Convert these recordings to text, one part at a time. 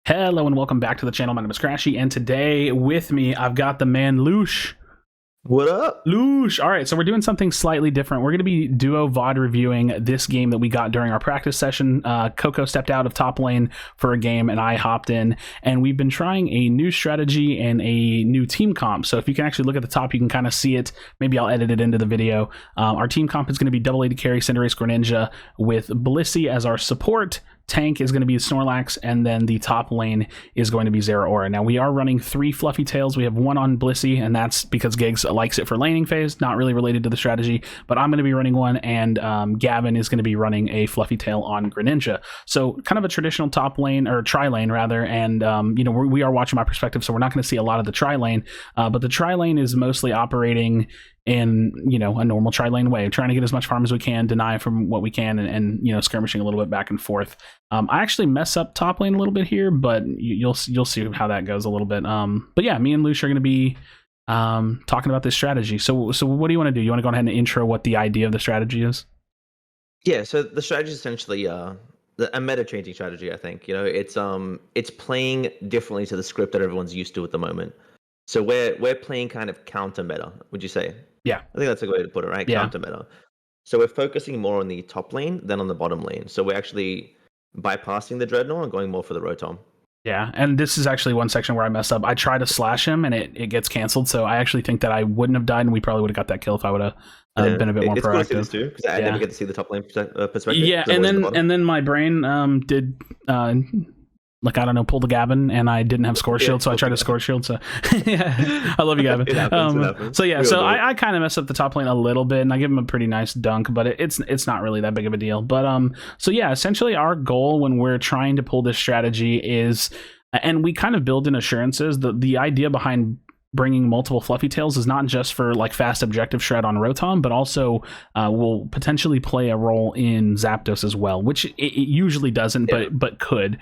Hello and welcome back to the channel. My name is Krashy, and today with me I've got the man Loosh. What up? Loosh. All right, so we're doing something slightly different. We're going to be duo VOD reviewing this game that we got during our practice session. Coco stepped out of top lane for a game, and I hopped in. And we've been trying a new strategy and a new team comp. So if you can actually look at the top, you can kind of see it. Maybe I'll edit it into the video. Our team comp is going to be double AD carry Cinderace Greninja with Blissey as our support. Tank is going to be Snorlax, and then the top lane is going to be Zeraora. Now, we are running 3 Fluffy Tails. We have one on Blissey, and that's because Gigs likes it for laning phase, not really related to the strategy, but I'm going to be running one, and Gavin is going to be running a Fluffy Tail on Greninja. So kind of a traditional top lane, or tri-lane rather, and we are watching my perspective, so we're not going to see a lot of the tri-lane, but the tri-lane is mostly operating in a normal tri-lane way, trying to get as much farm as we can, deny from what we can, and skirmishing a little bit back and forth. I actually mess up top lane a little bit here, but you'll see how that goes a little bit. But yeah, me and Lush are going to be talking about this strategy. So what do you want to do? You want to go ahead and intro what the idea of the strategy is? Yeah, so the strategy is essentially a meta changing strategy. I think it's playing differently to the script that everyone's used to at the moment. So we're playing kind of counter meta, would you say? Yeah, I think that's a good way to put it, right? Yeah. Counter meta. So we're focusing more on the top lane than on the bottom lane. So we're actually bypassing the Dreadnought and going more for the Rotom. Yeah, and this is actually one section where I messed up. I try to slash him, and it gets canceled. So I actually think that I wouldn't have died, and we probably would have got that kill if I would have been a bit more proactive. It's cool to see this too, because I never get to see the top lane perspective. Yeah, and then my brain did pull the Gavin, and I didn't have score shield, so I tried to score shield. So yeah, I love you, Gavin. It happens. So I kind of messed up the top lane a little bit, and I give him a pretty nice dunk, but it's not really that big of a deal. But so yeah, essentially our goal when we're trying to pull this strategy is, and we kind of build in assurances. The idea behind bringing multiple Fluffy Tails is not just for like fast objective shred on Rotom, but also will potentially play a role in Zapdos as well, which it usually doesn't, but could.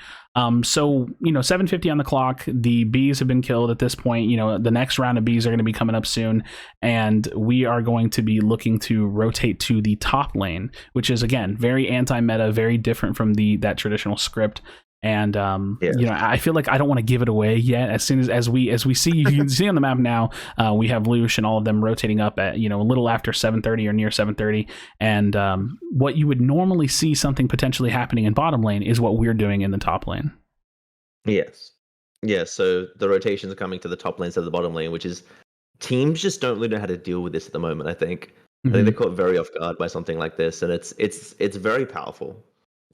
So 750 on the clock. The bees have been killed at this point. The next round of bees are going to be coming up soon, and we are going to be looking to rotate to the top lane, which is again very anti-meta, very different from that traditional script. And I feel like I don't want to give it away yet. As soon as we see, you can see on the map now, we have Lush and all of them rotating up at a little after 7:30 or near 7:30. And what you would normally see something potentially happening in bottom lane is what we're doing in the top lane. Yes. So the rotations are coming to the top lane instead of the bottom lane, which is teams just don't really know how to deal with this at the moment. I think they're caught very off guard by something like this, and it's very powerful.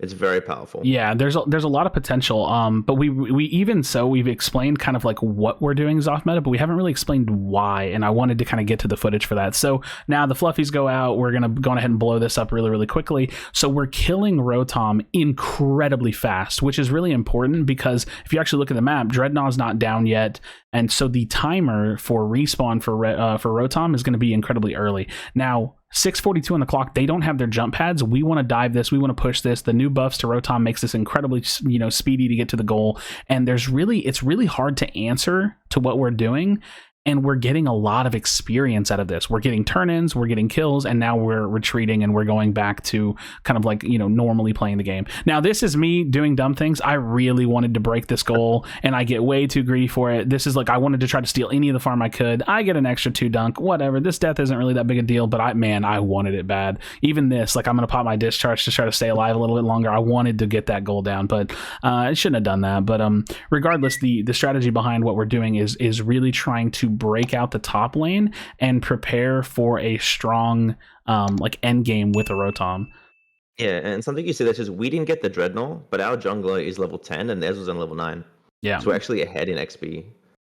It's very powerful. Yeah, there's a lot of potential. But we've explained kind of like what we're doing is off meta, but we haven't really explained why. And I wanted to kind of get to the footage for that. So now the Fluffies go out. We're gonna go ahead and blow this up really, really quickly. So we're killing Rotom incredibly fast, which is really important because if you actually look at the map, Dreadnaught's not down yet, and so the timer for respawn for Rotom is going to be incredibly early. Now, 6:42 on the clock. They don't have their jump pads. We want to dive this. We want to push this. The new buffs to Rotom makes this incredibly, speedy to get to the goal. And it's really hard to answer to what we're doing. And we're getting a lot of experience out of this. We're getting turn-ins, we're getting kills, and now we're retreating and we're going back to kind of like, normally playing the game. Now, this is me doing dumb things. I really wanted to break this goal, and I get way too greedy for it. This is like, I wanted to try to steal any of the farm I could. I get an extra 2 dunk, whatever. This death isn't really that big a deal, but I wanted it bad. Even this, like, I'm going to pop my discharge to try to stay alive a little bit longer. I wanted to get that goal down, but I shouldn't have done that. But regardless, the strategy behind what we're doing is really trying to break out the top lane and prepare for a strong end game with a Rotom. Yeah, and something you said is we didn't get the Dreadnought, but our jungler is level 10 and theirs was on level 9. Yeah, so we're actually ahead in XP.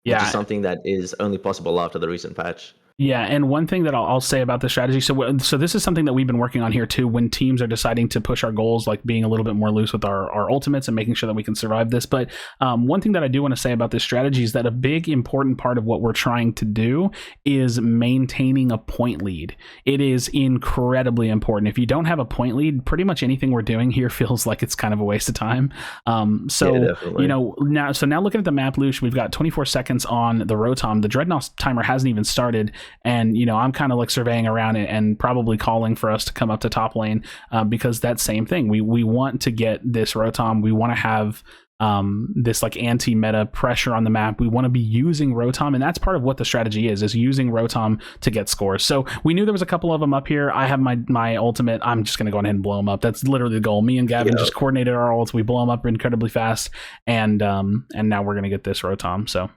Which is something that is only possible after the recent patch. Yeah, and one thing that I'll say about the strategy, so this is something that we've been working on here too, when teams are deciding to push our goals, like being a little bit more loose with our ultimates and making sure that we can survive this. But one thing that I do want to say about this strategy is that a big important part of what we're trying to do is maintaining a point lead. It is incredibly important. If you don't have a point lead, pretty much anything we're doing here feels like it's kind of a waste of time. Now looking at the map, Lush, we've got 24 seconds on the Rotom. The Dreadnought timer hasn't even started. And, I'm kind of like surveying around it and probably calling for us to come up to top lane because that same thing. We want to get this Rotom. We want to have this like anti-meta pressure on the map. We want to be using Rotom, and that's part of what the strategy is using Rotom to get scores. So we knew there was a couple of them up here. I have my ultimate. I'm just going to go ahead and blow them up. That's literally the goal. Me and Gavin just coordinated our ults. We blow them up incredibly fast, and now we're going to get this Rotom. So.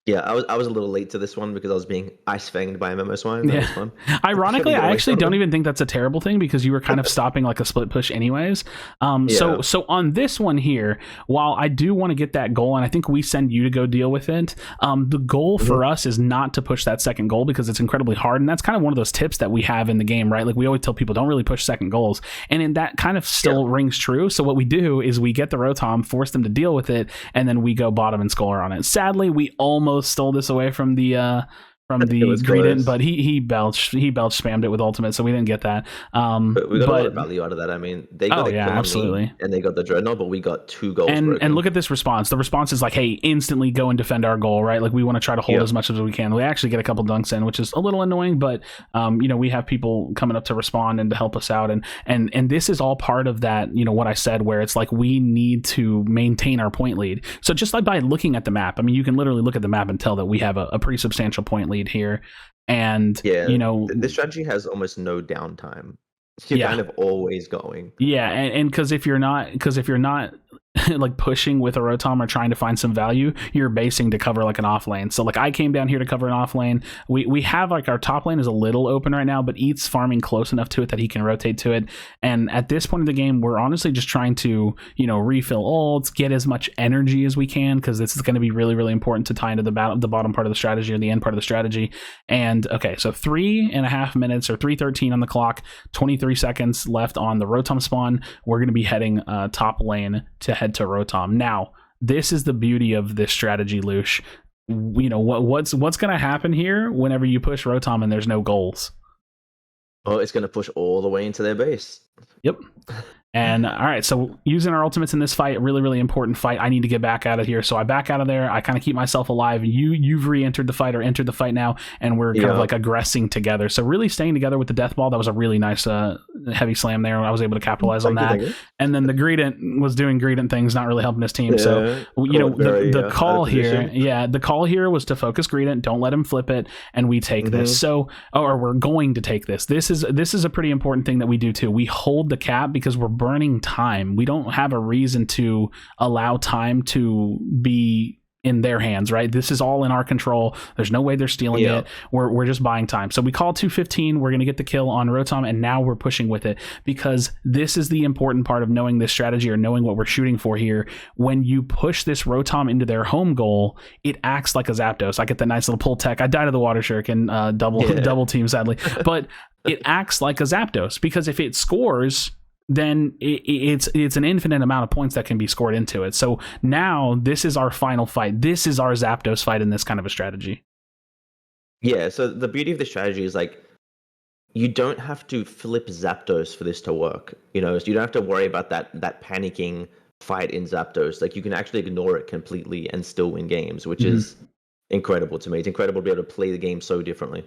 Yeah, I was a little late to this one because I was being ice fanged by MMO Swine. That was fun. Ironically, I actually don't even think that's a terrible thing because you were kind of stopping like a split push anyways. So on this one here, while I do want to get that goal, and I think we send you to go deal with it, the goal for us is not to push that second goal because it's incredibly hard. And that's kind of one of those tips that we have in the game, right? Like we always tell people, don't really push second goals. And that kind of still rings true. So what we do is we get the Rotom, force them to deal with it, and then we go bottom and score on it. Sadly, we almost stole this away from the Greedent, but he belched spammed it with ultimate, so we didn't get that. But we got a lot of value out of that. I mean, they got absolutely, and they got the Dreadnought, but we got 2 goals. And look at this response. The response is like, hey, instantly go and defend our goal, right? Like we want to try to hold as much as we can. We actually get a couple dunks in, which is a little annoying, but we have people coming up to respond and to help us out, and this is all part of that. What I said, where it's like we need to maintain our point lead. So just like by looking at the map, I mean, you can literally look at the map and tell that we have a pretty substantial point lead here, and this strategy has almost no downtime. You're kind of always going. And because if you're not like pushing with a Rotom or trying to find some value, you're basing to cover like an off lane. So like I came down here to cover an off lane. We have like our top lane is a little open right now, but Eat's farming close enough to it that he can rotate to it. And at this point of the game, we're honestly just trying to refill ults, get as much energy as we can, because this is going to be really, really important to tie into the bottom part of the strategy or the end part of the strategy. And okay, so 3.5 minutes or 3:13 on the clock, 23 seconds left on the Rotom spawn. We're going to be heading top lane to head to Rotom. Now, this is the beauty of this strategy, Lush. What's going to happen here whenever you push Rotom and there's no goals? Oh, it's going to push all the way into their base. Yep. And all right, so using our ultimates in this fight, really, really important fight. I need to get back out of here. So I back out of there. I kind of keep myself alive. You've re-entered the fight or entered the fight now, and we're kind of like aggressing together. So really staying together with the death ball. That was a really nice heavy slam there. I was able to capitalize on that. And then the Greedent was doing Greedent things, not really helping his team. So the call here, the call here was to focus Greedent. Don't let him flip it, and we take this. So, or we're going to take this. This is a pretty important thing that we do too. We hold the cap because we're burning time. We don't have a reason to allow time to be in their hands, right? This is all in our control. There's no way they're stealing it. We're just buying time. So we call 2:15. We're going to get the kill on Rotom, and now we're pushing with it because this is the important part of knowing this strategy or knowing what we're shooting for here. When you push this Rotom into their home goal, it acts like a Zapdos. I get the nice little pull tech. I died of the water shuriken, double team sadly, but it acts like a Zapdos because if it scores, then it's an infinite amount of points that can be scored into it. So now this is our final fight. This is our Zapdos fight in this kind of a strategy. Yeah, so the beauty of the strategy is like you don't have to flip Zapdos for this to work. So you don't have to worry about that panicking fight in Zapdos. Like you can actually ignore it completely and still win games, which is incredible to me. It's incredible to be able to play the game so differently.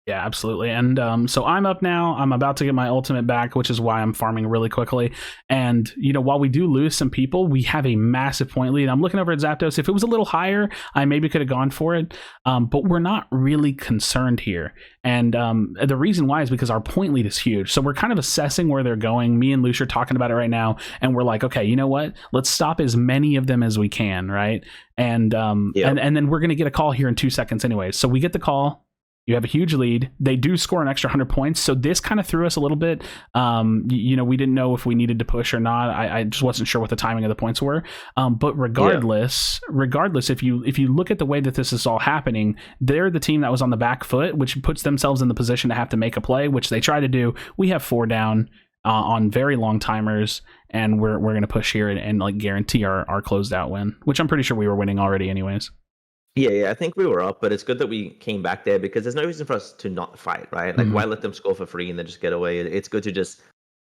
Yeah, absolutely. And so I'm up now. I'm about to get my ultimate back, which is why I'm farming really quickly. And, while we do lose some people, we have a massive point lead. I'm looking over at Zapdos. If it was a little higher, I maybe could have gone for it. But we're not really concerned here. And the reason why is because our point lead is huge. So we're kind of assessing where they're going. Me and Lush are talking about it right now. And we're like, okay, you know what? Let's stop as many of them as we can, right? And and then we're going to get a call here in 2 seconds anyways. So we get the call. You have a huge lead. They do score an extra 100 points. So this kind of threw us a little bit. We didn't know if we needed to push or not. I just wasn't sure what the timing of the points were. But regardless, if you look at the way that this is all happening, they're the team that was on the back foot, which puts themselves in the position to have to make a play, which they try to do. We have 4 down on very long timers, and we're going to push here and like guarantee our closed out win, which I'm pretty sure we were winning already anyways. Yeah, I think we were up, but it's good that we came back there because there's no reason for us to not fight, right? Like, why let them score for free and then just get away? It's good to just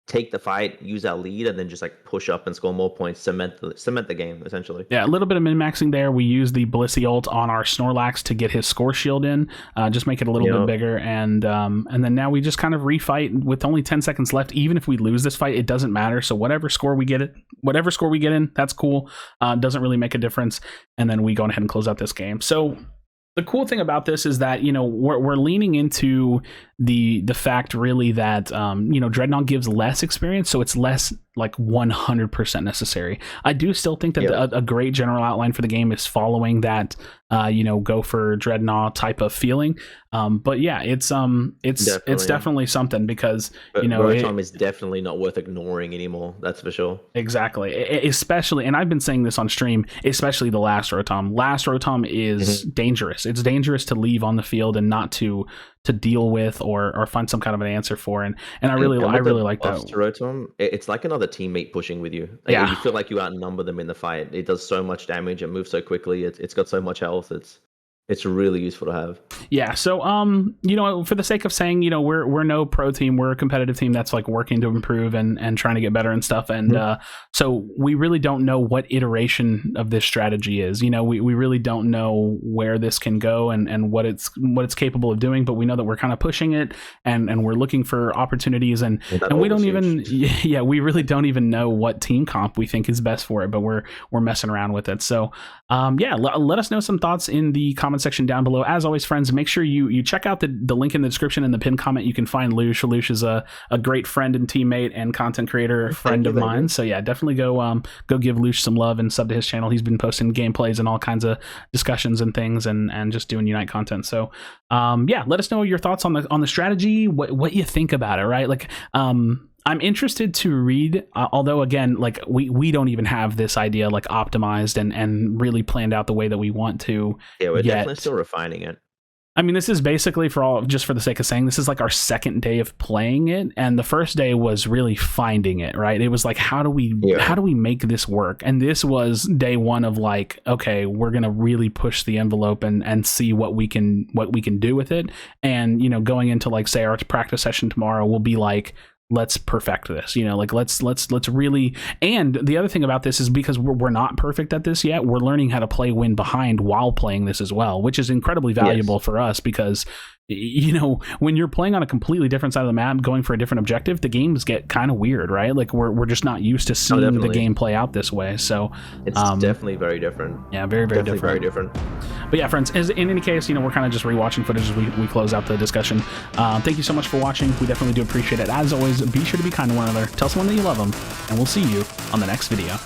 take the fight, use our lead, and then just like push up and score more points, cement the game essentially. Yeah, a little bit of min-maxing there. We use the Blissey ult on our Snorlax to get his score shield in, just make it a little bit bigger, and then now we just kind of refight with only 10 seconds left. Even if we lose this fight, it doesn't matter. So whatever score we get in, that's cool. Doesn't really make a difference. And then we go ahead and close out this game. So the cool thing about this is that, we're leaning into the fact really that, Dreadnought gives less experience, so it's less like 100% necessary. I do still think that a great general outline for the game is following that, go for Dreadnought type of feeling. But yeah, it's definitely something because, Rotom is definitely not worth ignoring anymore. That's for sure. Exactly. Especially, and I've been saying this on stream, especially the last Rotom. Last Rotom is dangerous. It's dangerous to leave on the field and not to deal with or find some kind of an answer for, and I really like that. Rotom, it's like another teammate pushing with you. You feel like you outnumber them in the fight. It does so much damage. It moves so quickly. It's got so much health. It's really useful to have. Yeah. So, for the sake of saying, we're no pro team, we're a competitive team that's like working to improve and trying to get better and stuff. And so we really don't know what iteration of this strategy is. We really don't know where this can go and what it's capable of doing. But we know that we're kind of pushing it and we're looking for opportunities and we don't even we really don't even know what team comp we think is best for it. But we're messing around with it. So let us know some thoughts in the comment section down below. As always, friends, make sure you check out the link in the description and the pinned comment. You can find Lush. Lush is a great friend and teammate and content creator friend of mine. So yeah, definitely go give Lush some love and sub to his channel. He's been posting gameplays and all kinds of discussions and things and just doing Unite content. So let us know your thoughts on the strategy, what you think about it, right? Like I'm interested to read, although again, like we don't even have this idea like optimized and really planned out the way that we want to. Yeah, we're definitely still refining it. I mean, this is basically just for the sake of saying, this is like our second day of playing it, and the first day was really finding it, right? It was like, how do we make this work? And this was day one of like, okay, we're gonna really push the envelope and see what we can do with it. And going into like say our practice session tomorrow, we'll be like, let's perfect this, like let's really. And the other thing about this is because we're not perfect at this yet, we're learning how to play win behind while playing this as well, which is incredibly valuable for us because when you're playing on a completely different side of the map, going for a different objective, the games get kind of weird, right? Like we're just not used to seeing the game play out this way. So it's definitely very different. Yeah, very different. But yeah, friends, in any case, we're kind of just rewatching footage as we close out the discussion. Thank you so much for watching. We definitely do appreciate it. As always, be sure to be kind to one another. Tell someone that you love them, and we'll see you on the next video.